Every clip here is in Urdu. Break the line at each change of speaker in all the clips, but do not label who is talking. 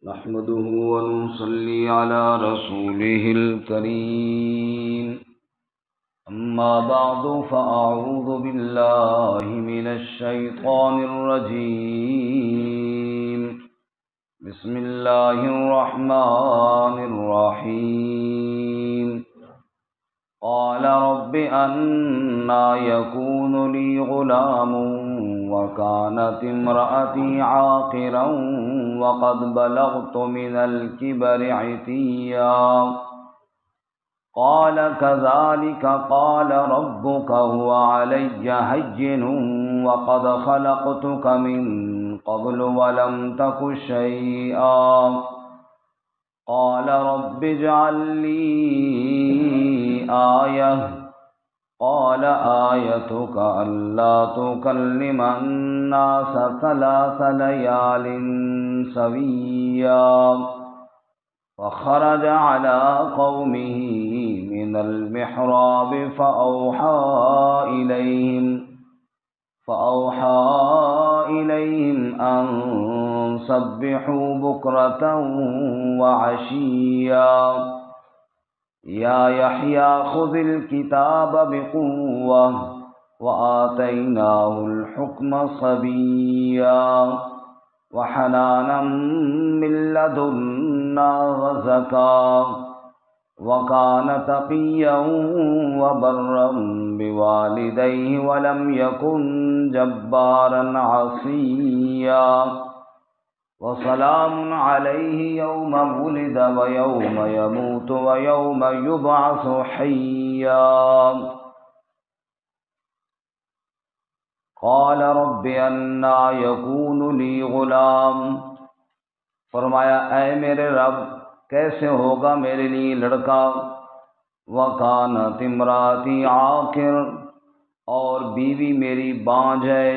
نحمده ونصلي على رسوله الكريم أما بعد فأعوذ بالله من الشيطان الرجيم بسم الله الرحمن الرحيم قال رب أنى يكون لي غلام وكانت امرأتي عاقرا وقد بلغت من الكبر عتيا قال كذلك قال ربك هو علي هين وقد خلقتك من قبل ولم تك شيئا قال رب اجعل لي آية قال آيتك ألا تكلم الناس 3 ليال سويا فخرج على قومه من المحراب فأوحى إليهم أن سبحوا بكرة وعشيا يا يحيى خذ الكتاب بقوة وآتيناه الحكم صبيا وحنانا من لدنا وزكاة وكان تقيا وبرا بوالديه ولم يكن جبارا عصيا وسلام عليه يوم ولد ويوم يموت ويوم يبعث حيا قال رب أنى يكون لي غلام فرمایا اے میرے رب کیسے ہوگا میرے لیے لڑکا وَكَانَتِ امْرَأَتِي عَاقِرٌ اور بیوی میری بانجھ ہے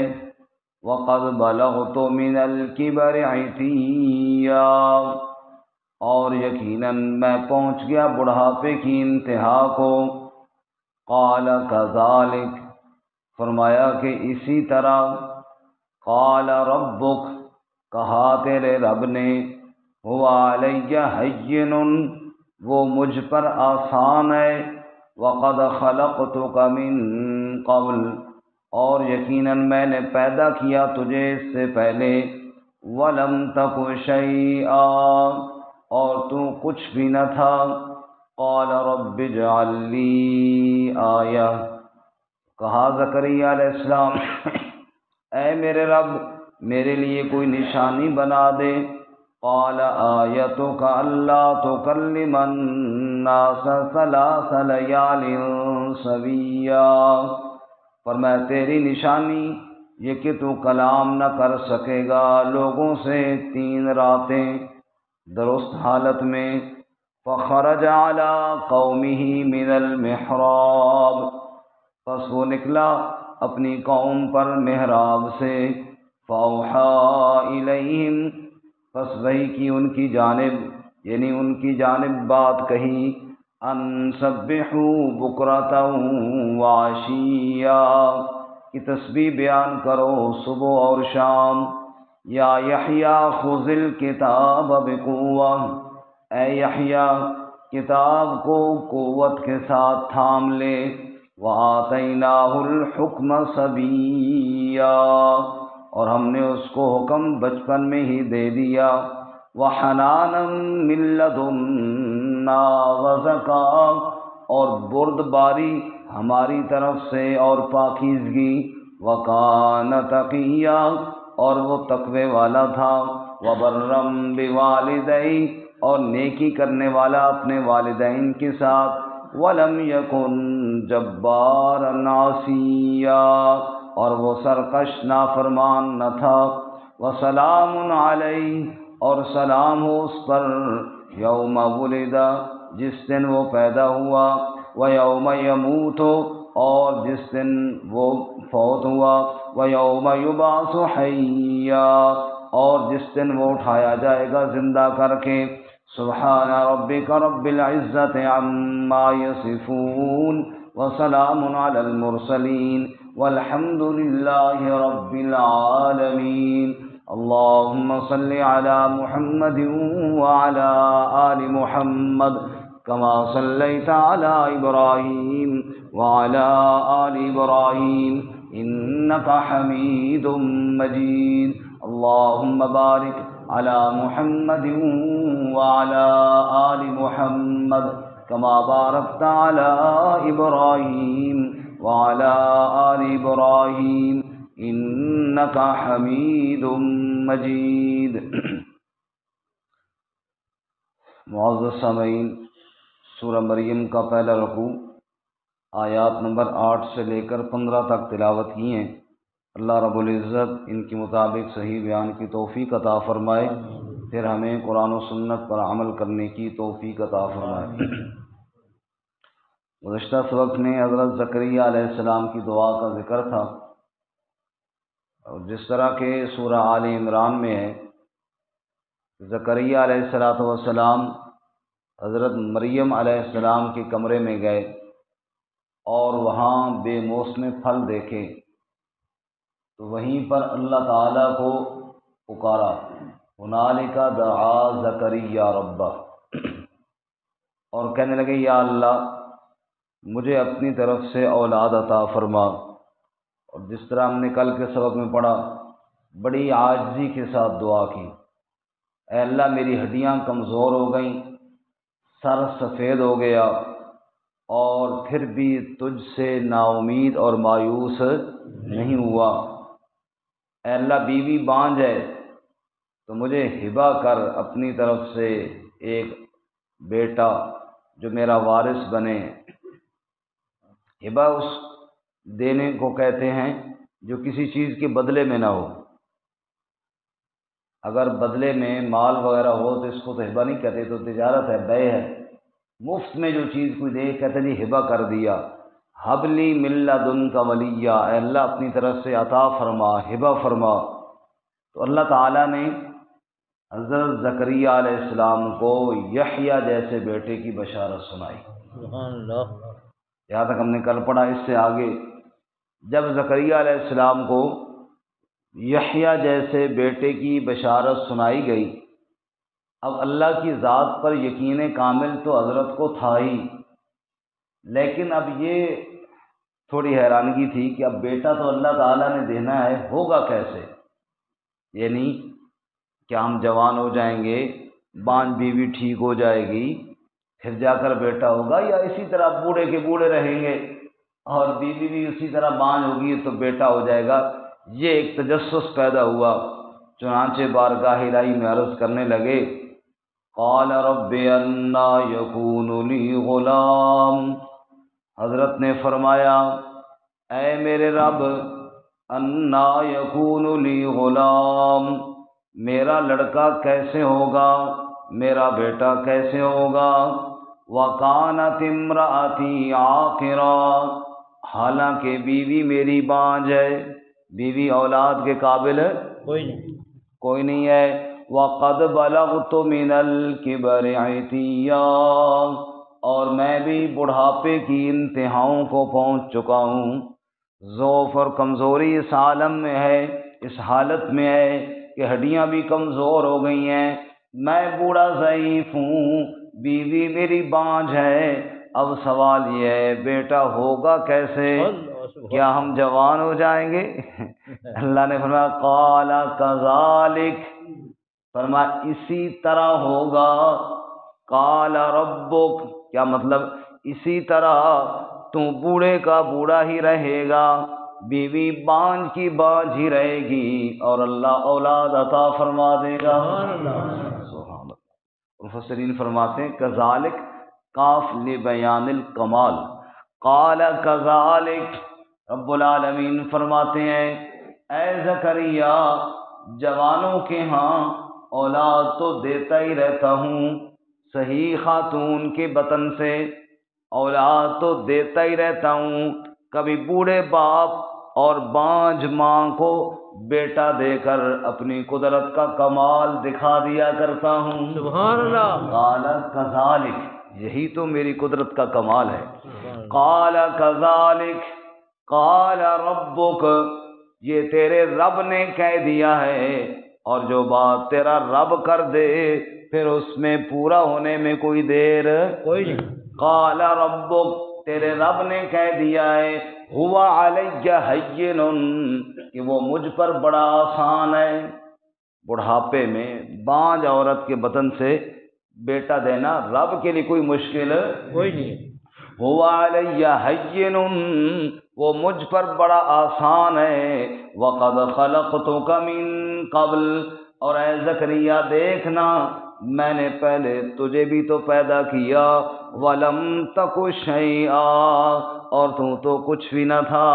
وَقَدْ بَلَغْتُ مِنَ الْكِبَرِ عِتِيًّا اور یقیناً میں پہنچ گیا بڑھاپے کی انتہا کو قال كذلك فرمایا کہ اسی طرح قال ربک کہا تیرے رب نے هو علی ہین وہ مجھ پر آسان ہے وقد خلقتک من قبل اور یقیناً میں نے پیدا کیا تجھے اس سے پہلے ولم تک شیئا اور تو کچھ بھی نہ تھا قال رب اجعل لی آیہ کہا زکریا علیہ السلام اے میرے رب میرے لیے کوئی نشانی بنا دے قال آیتک الا تکلم الناس 3 لیال سویا فرمایا تیری نشانی یہ کہ تو کلام نہ کر سکے گا لوگوں سے 3 راتیں درست حالت میں فخرج علی قومه من المحراب پس وہ نکلا اپنی قوم پر محراب سے فاوحا الیہم پس وحی کی ان کی جانب یعنی ان کی جانب بات کہی ان سبحوا بکرۃ وعشیا کی تسبیح بیان کرو صبح اور شام یا یحییٰ خذ الکتاب بقوہ اے یحییٰ کتاب کو قوت کے ساتھ تھام لے وآتیناہ الحکم صبیا اور ہم نے اس کو حکم بچپن میں ہی دے دیا وحنانا من لدنا وزکاة اور بردباری ہماری طرف سے اور پاکیزگی وکان تقیا اور وہ تقوی والا تھا وبرا بوالدیہ اور نیکی کرنے والا اپنے والدین کے ساتھ ولم یکن جبارا عصیا اور وہ سرکش نافرمان نہ تھا وسلام علیہ اور سلام ہو اس پر یوم ولد جس دن وہ پیدا ہوا ویوم یموت اور جس دن وہ فوت ہوا ویوم یبعث حیا اور جس دن وہ اٹھایا جائے گا زندہ کر کے سبحان ربک رب العزت عما یصفون وسلام علی المرسلین والحمد للہ رب العالمین اللهم صل على محمد وعلى آل محمد كما صليت على إبراهيم وعلى آل إبراهيم إنك حميد مجيد اللهم بارك على محمد وعلى آل محمد كما باركت على إبراهيم وعلى آل إبراهيم إنك حميد مجيد۔ معزز سامعین، سورہ مریم کا پہلا رکوع آیات نمبر 8 سے لے کر 15 تک تلاوت کی ہیں۔ اللہ رب العزت ان کے مطابق صحیح بیان کی توفیق عطا فرمائے، پھر ہمیں قرآن و سنت پر عمل کرنے کی توفیق عطا فرمائے۔ گزشتہ سبق میں حضرت زکریہ علیہ السلام کی دعا کا ذکر تھا، اور جس طرح کہ سورہ آل عمران میں ہے، زکریہ علیہ السلام حضرت مریم علیہ السلام کے کمرے میں گئے اور وہاں بے موسم پھل دیکھے، تو وہیں پر اللہ تعالیٰ کو پکارا، ہنالک دعا زکریہ ربہ، اور کہنے لگے یا اللہ مجھے اپنی طرف سے اولاد عطا فرما۔ اور جس طرح ہم نے کل کے سبق میں پڑھا، بڑی عاجزی کے ساتھ دعا کی، اے اللہ میری ہڈیاں کمزور ہو گئیں، سر سفید ہو گیا، اور پھر بھی تجھ سے نا امید اور مایوس نہیں ہوا۔ اے اللہ بیوی بانجھ ہے تو مجھے ہبہ کر اپنی طرف سے ایک بیٹا جو میرا وارث بنے۔ ہبہ اس دینے کو کہتے ہیں جو کسی چیز کے بدلے میں نہ ہو۔ اگر بدلے میں مال وغیرہ ہو تو اس کو تو ہبہ نہیں کہتے، تو تجارت ہے، بے ہے۔ مفت میں جو چیز کوئی دے کہتے جی ہبہ کر دیا۔ حب لی من لدنک ولیہ، اے اللہ اپنی طرف سے عطا فرما، ہبہ فرما۔ تو اللہ تعالیٰ نے حضرت زکریہ علیہ السلام کو یحییٰ جیسے بیٹے کی بشارت سنائی۔ سبحان اللہ۔ یہاں تک ہم نے کل پڑھا۔ اس سے آگے جب زکریہ علیہ السلام کو یحییٰ جیسے بیٹے کی بشارت سنائی گئی، اب اللہ کی ذات پر یقین کامل تو حضرت کو تھا ہی، لیکن اب یہ تھوڑی حیرانگی تھی کہ اب بیٹا تو اللہ تعالیٰ نے دینا ہے، ہوگا کیسے؟ یعنی کہ ہم جوان ہو جائیں گے، بانجھ بیوی ٹھیک ہو جائے گی، پھر جا کر بیٹا ہوگا، یا اسی طرح بوڑھے کے بوڑھے رہیں گے اور بیوی بھی اسی طرح بانجھ ہوگی تو بیٹا ہو جائے گا؟ یہ ایک تجسس پیدا ہوا۔ چنانچہ بارگاہ الہی میں عرض کرنے لگے، قال رب انا یکون لی غلام، حضرت نے فرمایا اے میرے رب، انا یکون لی غلام، میرا لڑکا کیسے ہوگا، میرا بیٹا کیسے ہوگا؟ وَكَانَتِ امْرَأَتِي عَاقِرًا، حالانکہ بیوی میری بانجھ ہے، بیوی اولاد کے قابل کوئی نہیں ہے۔ وَقَدْ بَلَغْتُ مِنَ الْكِبَرِ عِتِيًّا، اور میں بھی بڑھاپے کی انتہاؤں کو پہنچ چکا ہوں۔ ضعف اور کمزوری اس عالم میں ہے، اس حالت میں ہے کہ ہڈیاں بھی کمزور ہو گئی ہیں، میں بوڑھا ضعیف ہوں، بیوی میری بانجھ ہے۔ اب سوال یہ ہے بیٹا ہوگا کیسے؟ کیا ہم جوان ہو جائیں گے؟ اللہ نے فرمایا قال کذالک، فرمایا اسی طرح ہوگا۔ قال ربک، کیا مطلب؟ اسی طرح تو بوڑھے کا بوڑھا ہی رہے گا، بیوی بانجھ کی بانجھ ہی رہے گی، اور اللہ اولاد عطا فرما دے گا۔ سبحان اللہ۔ مفسرین فرماتے ہیں کذالک کاف لبیان الکمال، قال کذالک، رب العالمین فرماتے ہیں اے زکریا، جوانوں کے ہاں اولاد تو دیتا ہی رہتا ہوں، صحیح خاتون کے بطن سے اولاد تو دیتا ہی رہتا ہوں، کبھی بوڑھے باپ اور بانجھ ماں کو بیٹا دے کر اپنی قدرت کا کمال دکھا دیا کرتا ہوں۔ سبحان اللہ۔ قال کذالک، یہی تو میری قدرت کا کمال ہے۔ قال کذالک قال ربک، یہ تیرے رب نے کہہ دیا ہے، اور جو بات تیرا رب کر دے پھر اس میں پورا ہونے میں کوئی دیر
کوئی نہیں۔
قال ربک، تیرے رب نے کہہ دیا ہے، ہوا علی ہین، کہ وہ مجھ پر بڑا آسان ہے۔ بڑھاپے میں بانج عورت کے بطن سے بیٹا دینا رب کے لیے کوئی مشکل
کوئی نہیں۔
ہوا علی ہین، وہ مجھ پر بڑا آسان ہے۔ وقد خلقتک من قبل، اور اے زکریا دیکھنا میں نے پہلے تجھے بھی تو پیدا کیا، ولم تک شیئا، اور تو کچھ بھی نہ تھا،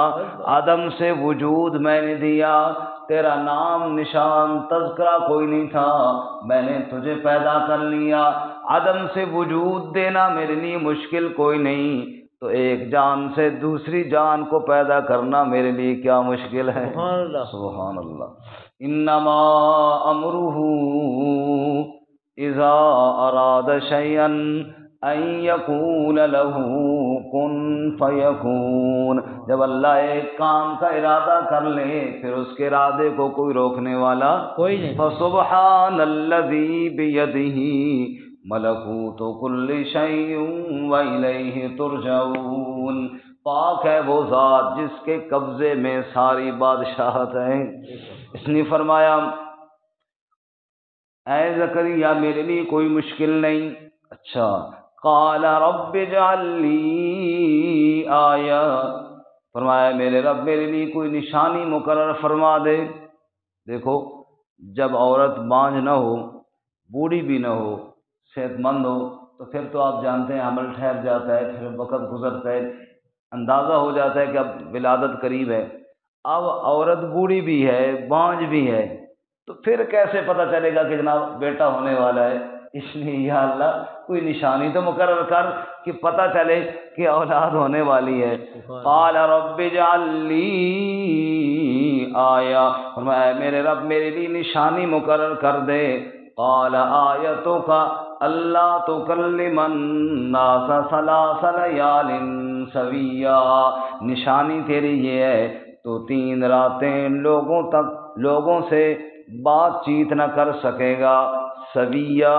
عدم سے وجود میں نے دیا، تیرا نام نشان تذکرہ کوئی نہیں تھا، میں نے تجھے پیدا کر لیا۔ عدم سے وجود دینا میرے لیے مشکل کوئی نہیں، تو ایک جان سے دوسری جان کو پیدا کرنا میرے لیے کیا مشکل ہے؟
سبحان اللہ۔
سبحان اللہ۔ انما امرہ اذا اراد شیئا ان یقول له کن فیکون، جب اللہ ایک کام کا ارادہ کر لے پھر اس کے ارادے کو کوئی روکنے والا
کوئی نہیں۔
فسبحان الذی بیدہ ملکوت کل شیء والیہ ترجعون، پاک ہے وہ ذات جس کے قبضے میں ساری بادشاہت ہے۔ اس نے فرمایا اے زکریا میرے لیے کوئی مشکل نہیں۔ اچھا، قال رب اجعل لی آیہ، فرمایا میرے رب میرے لیے کوئی نشانی مقرر فرما دے۔ دیکھو جب عورت بانجھ نہ ہو، بوڑھی بھی نہ ہو، صحت مند ہو، تو پھر تو آپ جانتے ہیں عمل ٹھہر جاتا ہے، پھر وقت گزرتا ہے، اندازہ ہو جاتا ہے کہ اب ولادت قریب ہے۔ اب عورت بوڑھی بھی ہے، بانجھ بھی ہے، تو پھر کیسے پتہ چلے گا کہ جناب بیٹا ہونے والا ہے؟ اس لیے یا اللہ کوئی نشانی تو مقرر کر کہ پتہ چلے کہ اولاد ہونے والی ہے۔ قال رب اجعل لی آیہ، فرمایا میرے رب میرے لیے نشانی مقرر کر دے۔ قال آیتک اللہ تکلم الناس ثلاث لیال سویا، نشانی تیری یہ ہے تو 3 راتیں لوگوں سے بات چیت نہ کر سکے گا۔ سویا،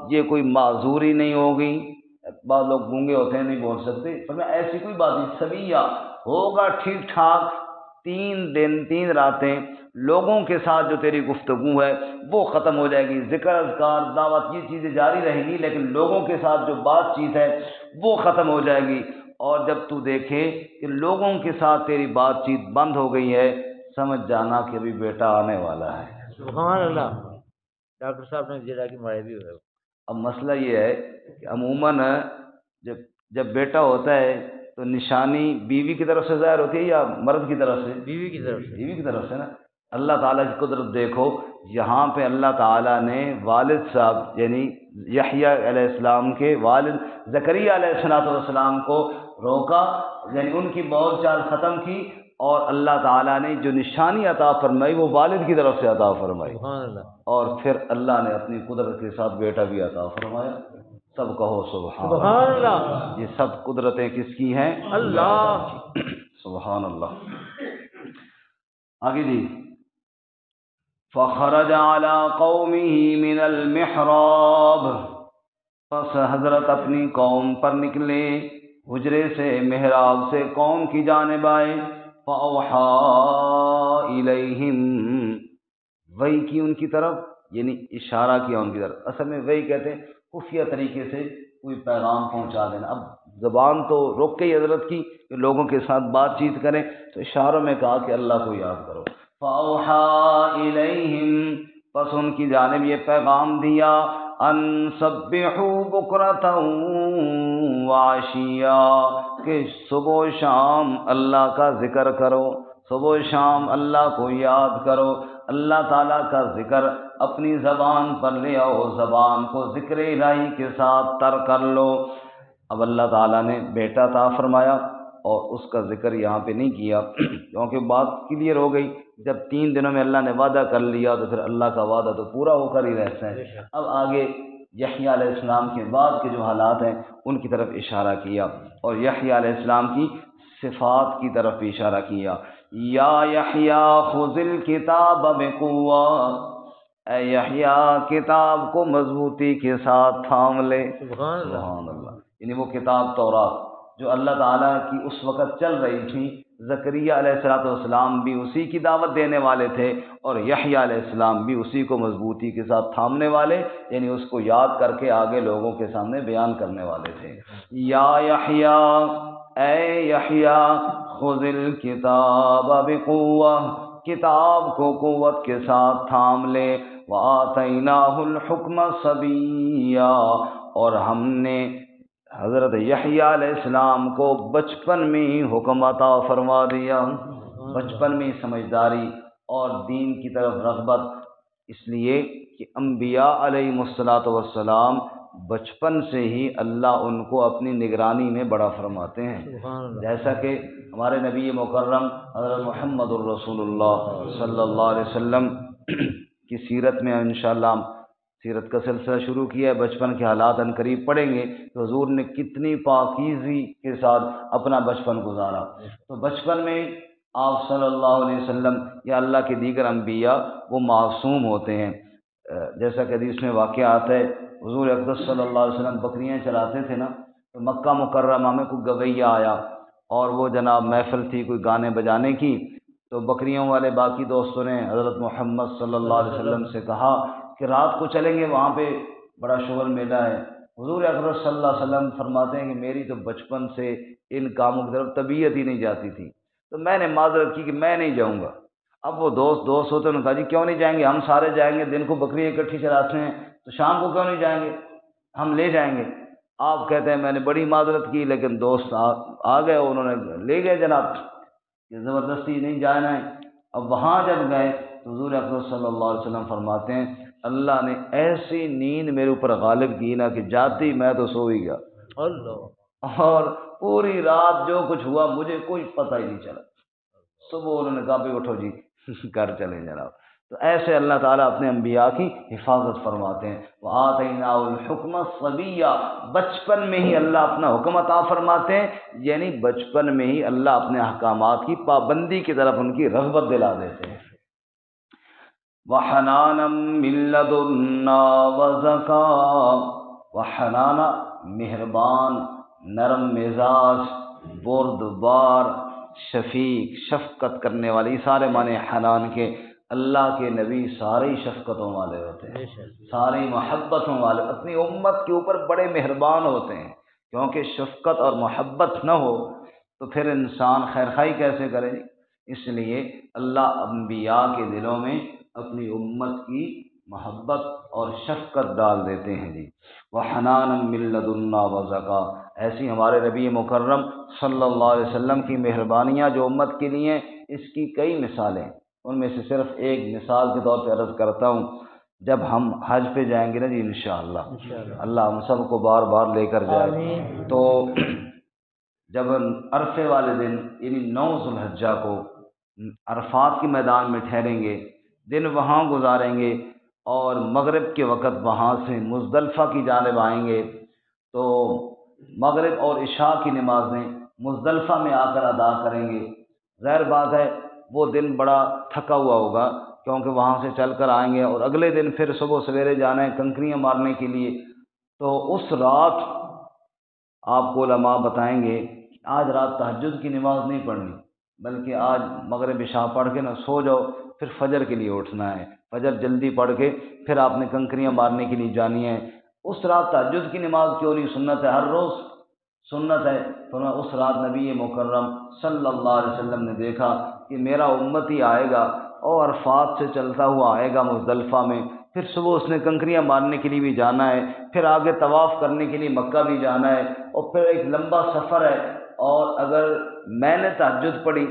یہ کوئی معذوری نہیں ہوگی، بعض لوگ گونگے ہوتے ہیں نہیں بول سکتے، فرمایا ایسی کوئی بات نہیں، سویا ہوگا ٹھیک ٹھاک، 3 دن 3 راتیں لوگوں کے ساتھ جو تیری گفتگو ہے وہ ختم ہو جائے گی، ذکر اذکار دعوت یہ چیزیں جاری رہیں گی، لیکن لوگوں کے ساتھ جو بات چیت ہے وہ ختم ہو جائے گی۔ اور جب تو دیکھے کہ لوگوں کے ساتھ تیری بات چیت بند ہو گئی ہے، سمجھ جانا کہ ابھی بیٹا آنے والا ہے۔
سبحان اللہ۔ ڈاکٹر صاحب نے جرا کی مارے بھی ہوئے۔
اب مسئلہ یہ ہے کہ عموماً جب بیٹا ہوتا ہے تو نشانی بیوی کی طرف سے ظاہر ہوتی ہے یا مرد کی طرف سے؟
بیوی کی طرف سے۔
بیوی کی طرف سے نا۔ اللہ تعالیٰ کی قدرت دیکھو، یہاں پہ اللہ تعالیٰ نے والد صاحب یعنی یحییٰ علیہ السلام کے والد زکریا علیہ السلام کو روکا، یعنی ان کی بول چال ختم کی، اور اللہ تعالیٰ نے جو نشانی عطا فرمائی وہ والد کی طرف سے عطا فرمائی،
سبحان اللہ۔
اور پھر اللہ نے اپنی قدرت کے ساتھ بیٹا بھی عطا فرمایا۔ سب کہو سبحان
سبحان اللہ۔
یہ سب قدرتیں کس کی ہیں؟
اللہ۔
سبحان اللہ۔ آگے جی، فخرج على قومه من المحراب، پس حضرت اپنی قوم پر نکلے حجرے سے، محراب سے قوم کی جانب آئے۔ فأوحى إليهم، وحی کی ان کی طرف، یعنی اشارہ کیا ان کی طرف۔ اصل میں وحی کہتے ہیں خفیہ طریقے سے کوئی پیغام پہنچا دینا۔ اب زبان تو روک کے حضرت کی کہ لوگوں کے ساتھ بات چیت کریں، تو اشاروں میں کہا کہ اللہ کو یاد کرو۔ فَأَوْحَىٰ إِلَيْهِمْ، پس ان کی جانب یہ پیغام دیا، ان سبحوا بکرۃ وعشیا، کہ صبح و شام اللہ کا ذکر کرو، صبح و شام اللہ کو یاد کرو، اللہ تعالیٰ کا ذکر اپنی زبان پر لے آؤ، زبان کو ذکر الہی کے ساتھ تر کر لو۔ اب اللہ تعالیٰ نے بیٹا عطا فرمایا اور اس کا ذکر یہاں پہ نہیں کیا، کیونکہ بات کلیئر ہو گئی، جب 3 دنوں میں اللہ نے وعدہ کر لیا تو پھر اللہ کا وعدہ تو پورا ہو کر ہی رہتا ہے۔ اب آگے یحییٰ علیہ السلام کے بعد کے جو حالات ہیں ان کی طرف اشارہ کیا، اور یحییٰ علیہ السلام کی صفات کی طرف بھی اشارہ کیا۔ یا یحییٰ خذ الکتاب بقوہ، اے یحییٰ کتاب کو مضبوطی کے ساتھ تھام لے۔
سبحان اللہ۔
سبحان اللہ، یعنی وہ کتاب تورات جو اللہ تعالیٰ کی اس وقت چل رہی تھی، زکریا علیہ السلام بھی اسی کی دعوت دینے والے تھے، اور یحییٰ علیہ السلام بھی اسی کو مضبوطی کے ساتھ تھامنے والے، یعنی اس کو یاد کر کے آگے لوگوں کے سامنے بیان کرنے والے تھے۔ یا یحییٰ، اے یحییٰ، خذ الکتاب بقوہ، کتاب کو قوت کے ساتھ تھام لے، وآتیناہ الحکم صبیا، اور ہم نے حضرت یحییٰ علیہ السلام کو بچپن میں ہی حکم عطا فرما دیا، بچپن میں ہی سمجھداری اور دین کی طرف رغبت، اس لیے کہ انبیاء علیہ السلام بچپن سے ہی اللہ ان کو اپنی نگرانی میں بڑا فرماتے ہیں،
سبحان اللہ۔
جیسا کہ ہمارے نبی مکرم حضرت محمد الرسول اللہ صلی اللہ علیہ وسلم کی سیرت میں انشاءاللہ سیرت کا سلسلہ شروع کیا ہے، بچپن کے حالات ان قریب پڑھیں گے کہ حضور نے کتنی پاکیزگی کے ساتھ اپنا بچپن گزارا۔ تو بچپن میں آپ صلی اللہ علیہ وسلم یا اللہ کے دیگر انبیاء وہ معصوم ہوتے ہیں، جیسا کہ حدیث میں واقعہ آتا ہے، حضور اقدس صلی اللہ علیہ وسلم بکریاں چراتے تھے نا، تو مکہ مکرمہ میں کوئی گویہ آیا اور وہ جناب محفل تھی کوئی گانے بجانے کی، تو بکریوں والے باقی دوستوں نے حضرت محمد صلی اللہ علیہ وسلم سے کہا کہ رات کو چلیں گے، وہاں پہ بڑا شغل میلہ ہے۔ حضور اقدس صلی اللہ علیہ وسلم فرماتے ہیں کہ میری تو بچپن سے ان کاموں کی طرف طبیعت ہی نہیں جاتی تھی، تو میں نے معذرت کی کہ میں نہیں جاؤں گا۔ اب وہ دوست ہوتے انہوں نے کہا جی کیوں نہیں جائیں گے، ہم سارے جائیں گے، دن کو بکریاں اکٹھی چراتے ہیں تو شام کو کیوں نہیں جائیں گے، ہم لے جائیں گے۔ آپ کہتے ہیں میں نے بڑی معذرت کی، لیکن دوست آ گئے، انہوں نے لے گئے جناب، کہ زبردستی نہیں جانا ہے۔ اب وہاں جب گئے تو حضور اقدس صلی اللہ علیہ وسلم فرماتے ہیں اللہ نے ایسی نیند میرے اوپر غالب کی نا کہ جاتی میں تو سو ہی گیا،
اللہ۔
اور پوری رات جو کچھ ہوا مجھے کوئی پتہ ہی نہیں چلا۔ صبح انہوں نے کہا بھی اٹھو جی گھر چلیں جناب۔ تو ایسے اللہ تعالیٰ اپنے انبیاء کی حفاظت فرماتے ہیں۔ وَآتَيْنَاهُ الْحُكْمَ صَبِيًّا، بچپن میں ہی اللہ اپنا حکم عطا فرماتے ہیں، یعنی بچپن میں ہی اللہ اپنے احکامات کی پابندی کی طرف ان کی رغبت دلا دیتے ہیں۔ وَحَنَانًا مِّن لَّدُنَّا وَزَكَاةً، وحنانا مہربان، نرم مزاج، بردبار، شفیق، شفقت کرنے والے، یہ سارے معنی حنان کے۔ اللہ کے نبی سارے شفقتوں والے ہوتے ہیں، سارے محبتوں والے، اپنی امت کے اوپر بڑے مہربان ہوتے ہیں، کیونکہ شفقت اور محبت نہ ہو تو پھر انسان خیرخواہی کیسے کرے؟ اس لیے اللہ انبیاء کے دلوں میں اپنی امت کی محبت اور شفقت ڈال دیتے ہیں جی۔ وَحَنَانًا مِّن لَّدُنَّا وَزَكَاةً، ایسی ہمارے نبی مکرم صلی اللہ علیہ وسلم کی مہربانیاں جو امت کے لیے، اس کی کئی مثالیں، ان میں سے صرف ایک مثال کے طور پہ عرض کرتا ہوں۔ جب ہم حج پہ جائیں گے نا جی انشاءاللہ، اللہ ہم سب کو بار بار لے کر جائے، تو جب عرفے والے دن یعنی 9 ذو الحجہ کو عرفات کے میدان میں ٹھہریں گے، دن وہاں گزاریں گے، اور مغرب کے وقت وہاں سے مزدلفہ کی جانب آئیں گے، تو مغرب اور عشاء کی نمازیں مزدلفہ میں آ کر ادا کریں گے۔ ظاہر بات ہے وہ دن بڑا تھکا ہوا ہوگا، کیونکہ وہاں سے چل کر آئیں گے اور اگلے دن پھر صبح سویرے جانا ہے کنکریاں مارنے کے لیے۔ تو اس رات آپ کو علماء بتائیں گے کہ آج رات تہجد کی نماز نہیں پڑھنی، بلکہ آج مغرب عشاء پڑھ کے نہ سو جاؤ، پھر فجر کے لیے اٹھنا ہے، فجر جلدی پڑھ کے پھر آپ نے کنکریاں مارنے کے لیے جانی ہے۔ اس رات تہجد کی نماز کیوں نہیں؟ سنت ہے، ہر روز سنت ہے۔ فرمایا اس رات نبی مکرم صلی اللہ علیہ وسلم نے دیکھا کہ میرا امتی آئے گا اور عرفات سے چلتا ہوا آئے گا مزدلفہ میں، پھر صبح اس نے کنکریاں مارنے کے لیے بھی جانا ہے، پھر آگے طواف کرنے کے لیے مکہ بھی جانا ہے، اور پھر ایک لمبا سفر ہے، اور اگر میں نے تہجد پڑھی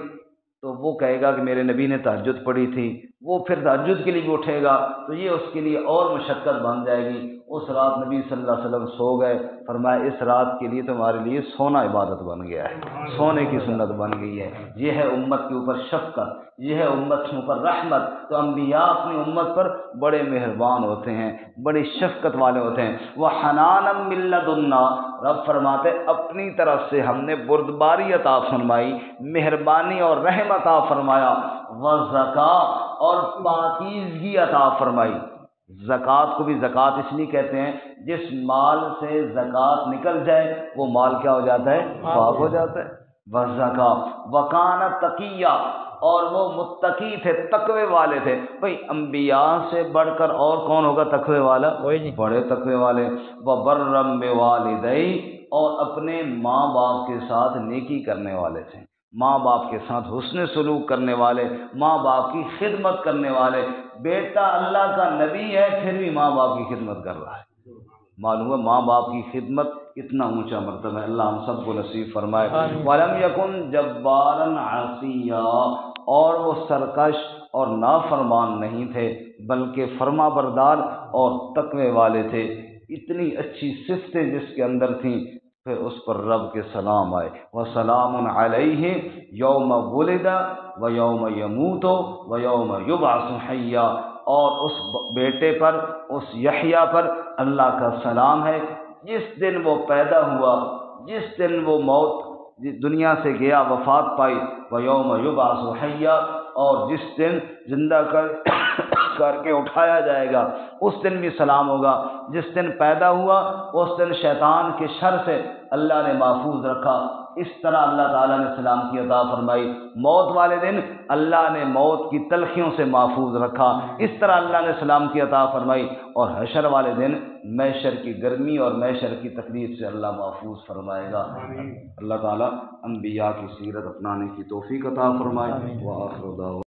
تو وہ کہے گا کہ میرے نبی نے تہجد پڑھی تھی، وہ پھر تہجد کے لیے بھی اٹھے گا، تو یہ اس کے لیے اور مشقت بن جائے گی۔ اس رات نبی صلی اللہ علیہ وسلم سو گئے، فرمایا اس رات کے لیے تمہارے لیے سونا عبادت بن گیا ہے، سونے کی سنت بن گئی ہے۔ یہ ہے امت کے اوپر شفقت، یہ ہے امت کے اوپر رحمت۔ تو انبیاء اپنی امت پر بڑے مہربان ہوتے ہیں، بڑی شفقت والے ہوتے ہیں۔ وَحَنَانًا مِّن لَّدُنَّا، رب فرماتے اپنی طرف سے ہم نے بردباری عطا فرمائی، مہربانی اور رحم عطا فرمایا، وَزَكَاةً، اور پاکیزگی عطا فرمائی۔ زکوٰۃ کو بھی زکوٰۃ اس لیے کہتے ہیں جس مال سے زکوٰۃ نکل جائے وہ مال کیا ہو جاتا ہے؟ پاک ہو جاتا ہے۔ وَالزَّکَاةُ وَكَانَ تَقِيًّا، اور وہ متقی تھے، تقوی والے تھے۔ بھئی انبیاء سے بڑھ کر اور کون ہوگا تقوی والا؟
کوئی نہیں۔
بڑے تقوی والے۔ وَبَرًّا بِوَالِدَيْهِ، اور اپنے ماں باپ کے ساتھ نیکی کرنے والے تھے، ماں باپ کے ساتھ حسن سلوک کرنے والے، ماں باپ کی خدمت کرنے والے۔ بیٹا اللہ کا نبی ہے پھر بھی ماں باپ کی خدمت کر رہا ہے۔ معلوم ہے ماں باپ کی خدمت کتنا اونچا مرتبہ ہے، اللہ ہم سب کو نصیب فرمائے۔ وَلَمْ يَكُنْ جَبَّارًا عَصِيًّا، اور وہ سرکش اور نافرمان نہیں تھے بلکہ فرما بردار اور تقوی والے تھے۔ اتنی اچھی صفتیں جس کے اندر تھیں، پھر اس پر رب کے سلام آئے۔ وَسَلَامٌ عَلَيْهِ يَوْمَ وُلِدَ وَيَوْمَ يَمُوتُ وَيَوْمَ يُبْعَثُ حَيًّا، اور اس بیٹے پر، اس یحییٰ پر اللہ کا سلام ہے جس دن وہ پیدا ہوا، جس دن وہ موت دنیا سے گیا، وفات پائی۔ وَيَوْمَ يُبْعَثُ حَيًّا، اور جس دن زندہ کر کے اٹھایا جائے گا اس دن بھی سلام ہوگا۔ جس دن پیدا ہوا اس دن شیطان کے شر سے اللہ نے محفوظ رکھا۔ اس طرح اللہ تعالیٰ نے سلامتی عطا فرمائی۔ موت والے دن اللہ نے موت کی تلخیوں سے محفوظ رکھا، اس طرح اللہ نے سلامتی عطا فرمائی۔ اور حشر والے دن محشر کی گرمی اور محشر کی تکلیف سے اللہ محفوظ فرمائے گا۔ اللہ تعالیٰ انبیاء کی سیرت اپنانے کی توفیق عطا فرمائے۔ وآخر دعوانا